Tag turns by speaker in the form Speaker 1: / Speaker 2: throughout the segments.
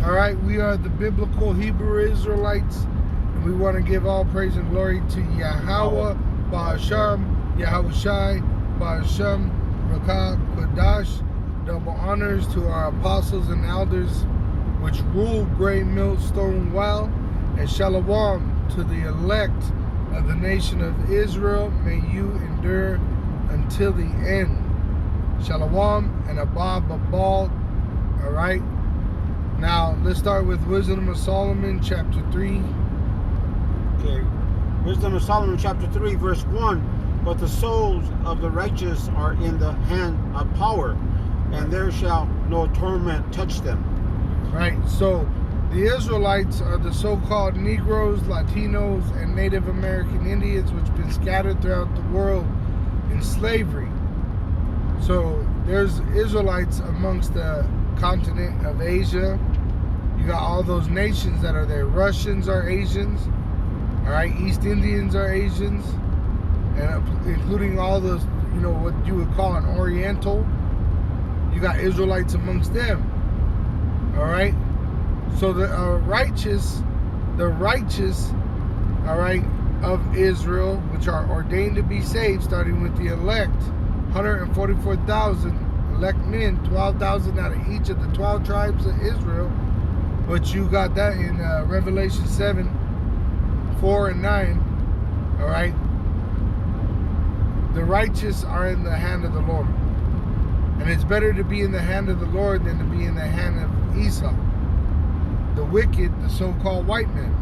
Speaker 1: All right, we are the biblical Hebrew Israelites, and we want to give all praise and glory to Yahweh, Ba'asham, Yahawashi, Ba'asham, Rakah, Kodash. Double honors to our apostles and elders, which rule Great Millstone Well, and Shalom to the elect of the nation of Israel. May you endure until the end. Shalom and Abba Babal. All right. Now, let's start with Wisdom of Solomon, chapter 3.
Speaker 2: Okay. Wisdom of Solomon, chapter 3, verse 1. But the souls of the righteous are in the hand of power, and there shall no torment touch them.
Speaker 1: Right. So, the Israelites are the so-called Negroes, Latinos, and Native American Indians, which have been scattered throughout the world in slavery. So, there's Israelites amongst the continent of Asia. You got all those nations that are there. Russians are Asians. All right, East Indians are Asians, and including all those, what you would call an Oriental. You got Israelites amongst them. All right. So the righteous, all right, of Israel, which are ordained to be saved, starting with the elect, 144,000. Elect men, 12,000 out of each of the 12 tribes of Israel. But you got that in Revelation 7, 4 and 9. All right. The righteous are in the hand of the Lord. And it's better to be in the hand of the Lord than to be in the hand of Esau, the wicked, the so-called white man.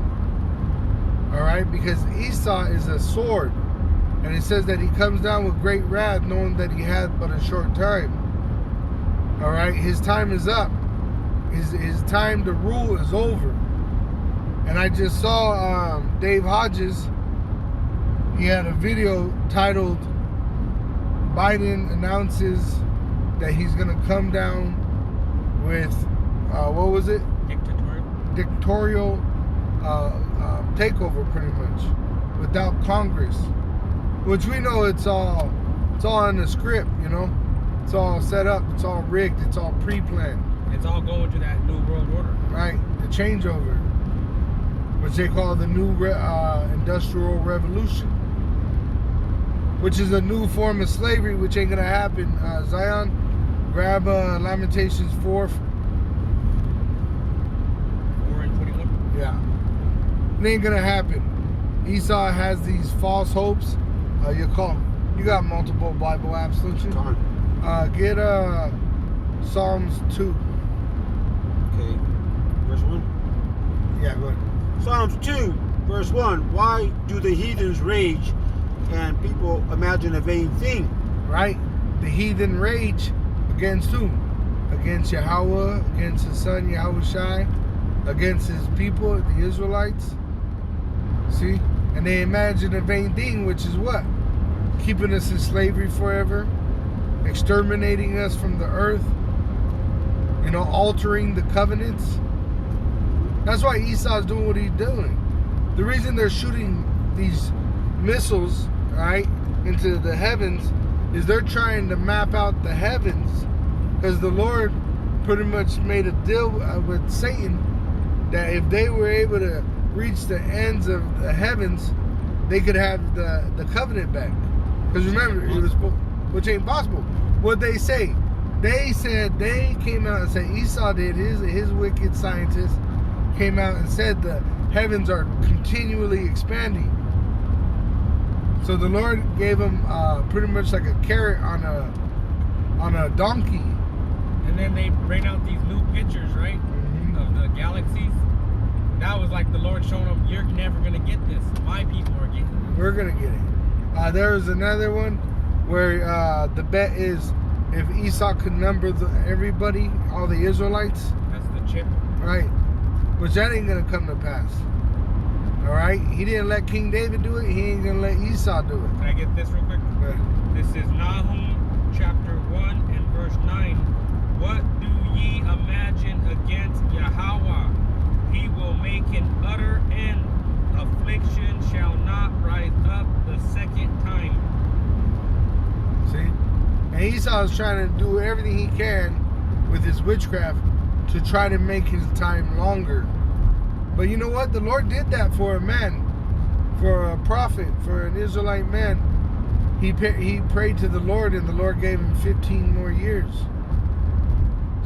Speaker 1: All right. Because Esau is a sword. And it says that he comes down with great wrath, knowing that he had but a short time. All right, his time is up. His time to rule is over. And I just saw Dave Hodges. He had a video titled "Biden announces that he's going to come down with what was it? Dictatorial takeover, pretty much, without Congress, which we know it's all in the script, It's all set up. It's all rigged. It's all pre-planned.
Speaker 3: It's all going to that new world order.
Speaker 1: Right. The changeover, which they call the new industrial revolution, which is a new form of slavery, which ain't going to happen. Zion, grab Lamentations 4.
Speaker 3: 4 and 21.
Speaker 1: Yeah. It ain't going to happen. Esau has these false hopes. You got multiple Bible apps, don't you?
Speaker 2: Come on.
Speaker 1: Get Psalms 2.
Speaker 2: Okay. Verse 1?
Speaker 1: Yeah, go ahead.
Speaker 2: Psalms 2, verse 1. Why do the heathens rage and people imagine a vain thing?
Speaker 1: Right? The heathen rage against whom? Against Yahweh, against his son Yahawashi, against his people, the Israelites. See? And they imagine a vain thing, which is what? Keeping us in slavery forever. Exterminating us from the earth, altering the covenants. That's why Esau's doing what he's doing. The reason they're shooting these missiles, right, into the heavens is they're trying to map out the heavens, because the Lord pretty much made a deal with Satan that if they were able to reach the ends of the heavens, they could have the covenant back. Because remember, it was which ain't possible. What they say? They said, they came out and said, Esau did, his wicked scientists came out and said the heavens are continually expanding. So the Lord gave them pretty much like a carrot on a donkey.
Speaker 3: And then they bring out these new pictures, right, of the galaxies. That was like the Lord showing them, you're never going to get this. My people are getting it.
Speaker 1: We're going to get it. There was another one where the bet is if Esau could number everybody, all the Israelites.
Speaker 3: That's the chip.
Speaker 1: Right. Which that ain't going to come to pass. All right? He didn't let King David do it. He ain't going to let Esau do it.
Speaker 3: Can I get this real quick? This is Nahum chapter 1 and verse 9. What do ye imagine against Yahweh? He will make an utter end. Affliction shall not rise up the second time.
Speaker 1: See? And Esau's trying to do everything he can with his witchcraft to try to make his time longer. But you know what? The Lord did that for a man, for a prophet, for an Israelite man. He prayed to the Lord, and the Lord gave him 15 more years.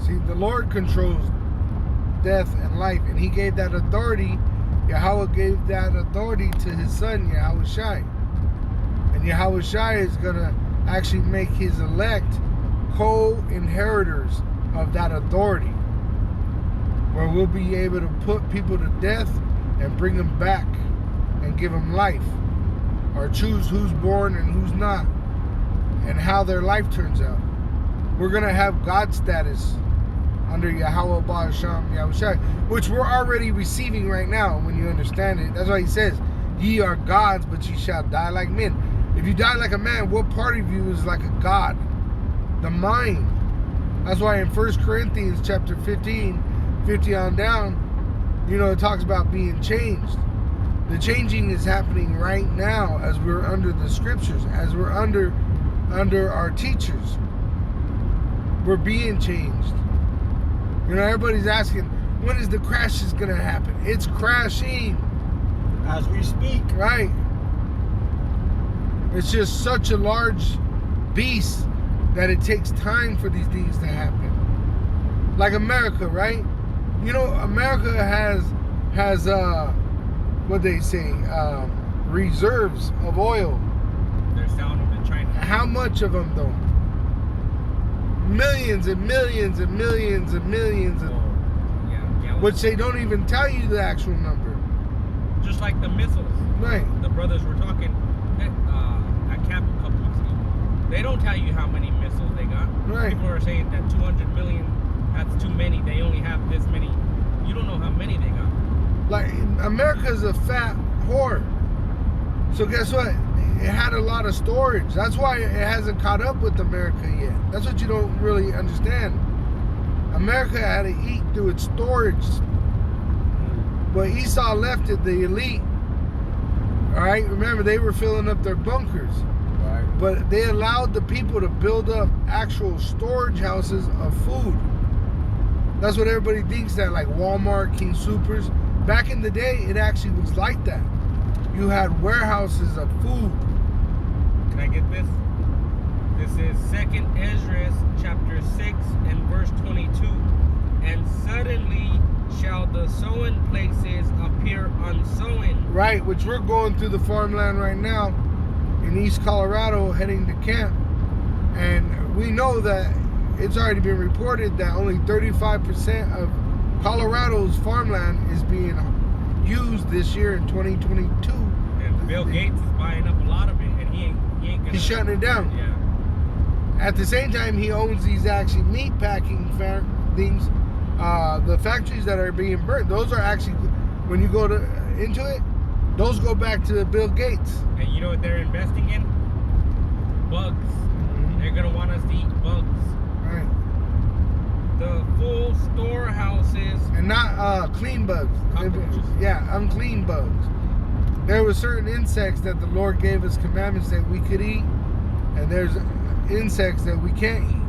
Speaker 1: See, the Lord controls death and life, and he gave that authority. Yahweh gave that authority to his son, Yahawashi. And Yahawashi is going to actually make his elect co-inheritors of that authority, where we'll be able to put people to death and bring them back and give them life, or choose who's born and who's not, and how their life turns out. We're going to have God status under Yahweh Ba'asham Yahawashi, which we're already receiving right now when you understand it. That's why he says, ye are gods, but ye shall die like men. If you die like a man, what part of you is like a god? The mind. That's why in 1 Corinthians chapter 15, 50 on down, you know, it talks about being changed. The changing is happening right now as we're under the scriptures, as we're under our teachers. We're being changed. You know, everybody's asking, when is the crash is going to happen? It's crashing.
Speaker 2: As we speak.
Speaker 1: Right. It's just such a large beast that it takes time for these things to happen. Like America, right? You know, America has what they say, reserves of oil.
Speaker 3: They're selling them to China.
Speaker 1: How much of them though? Millions and millions and millions and millions, which they don't even tell you the actual number.
Speaker 3: Just like the missiles.
Speaker 1: Right.
Speaker 3: The brothers were talking at camp a couple weeks ago. They don't tell you how many missiles they got.
Speaker 1: Right.
Speaker 3: People are saying that 200 million, that's too many. They only have this many. You don't know how many they got.
Speaker 1: Like, America's a fat whore. So guess what? It had a lot of storage. That's why it hasn't caught up with America yet. That's what you don't really understand. America had to eat through its storage. But Esau left it, the elite. All right? Remember, they were filling up their bunkers.
Speaker 2: Right.
Speaker 1: But they allowed the people to build up actual storage houses of food. That's what everybody thinks, that like Walmart, King Supers. Back in the day, it actually was like that. You had warehouses of food.
Speaker 3: Can I get this? This is 2nd Esdras chapter 6 and verse 22. And suddenly shall the sowing places appear unsown.
Speaker 1: Right, which we're going through the farmland right now in East Colorado heading to camp. And we know that it's already been reported that only 35% of Colorado's farmland is being used this year in 2022.
Speaker 3: And Bill Gates is buying up a lot of it, and he ain't gonna.
Speaker 1: He's shutting it down.
Speaker 3: Yeah.
Speaker 1: At the same time, he owns these actually meat packing things. The factories that are being burnt, those are actually, when you go into it, those go back to Bill Gates.
Speaker 3: And you know what they're investing in? Bugs.
Speaker 1: Mm-hmm.
Speaker 3: They're gonna want us to eat bugs.
Speaker 1: Right.
Speaker 3: The full storehouses.
Speaker 1: And not clean bugs.
Speaker 3: Cockroaches.
Speaker 1: Yeah, unclean bugs. There were certain insects that the Lord gave us commandments that we could eat, and there's insects that we can't eat.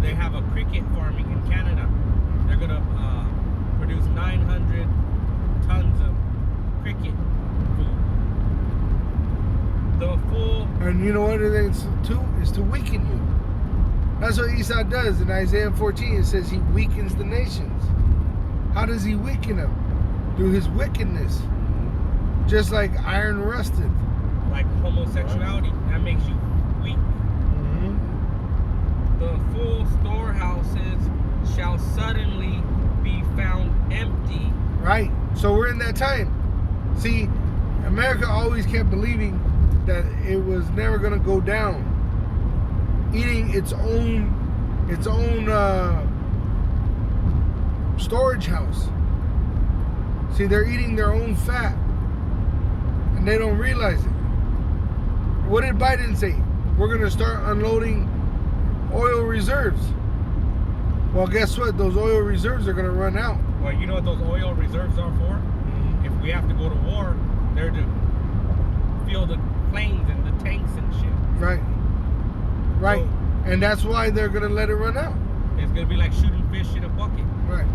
Speaker 3: They have a cricket farming in Canada. They're gonna produce 900 tons of cricket food. The full.
Speaker 1: And you know what it is too? Is to weaken you. That's what Esau does. In Isaiah 14, it says he weakens the nations. How does he weaken them? Through his wickedness. Just like iron rusted.
Speaker 3: Like homosexuality, that makes you weak.
Speaker 1: Mm-hmm.
Speaker 3: The full storehouses shall suddenly be found empty.
Speaker 1: Right. So we're in that time. See, America always kept believing that it was never going to go down. Eating its own storage house. See, they're eating their own fat, and they don't realize it. What did Biden say? We're going to start unloading oil reserves. Well, guess what? Those oil reserves are going to run out.
Speaker 3: Well, you know what those oil reserves are for? If we have to go to war, they're to fuel the planes and the tanks and shit.
Speaker 1: Right. Right.
Speaker 3: So,
Speaker 1: and that's why they're going to let it run out.
Speaker 3: it's going to be like shooting fish in a bucket.
Speaker 1: Right.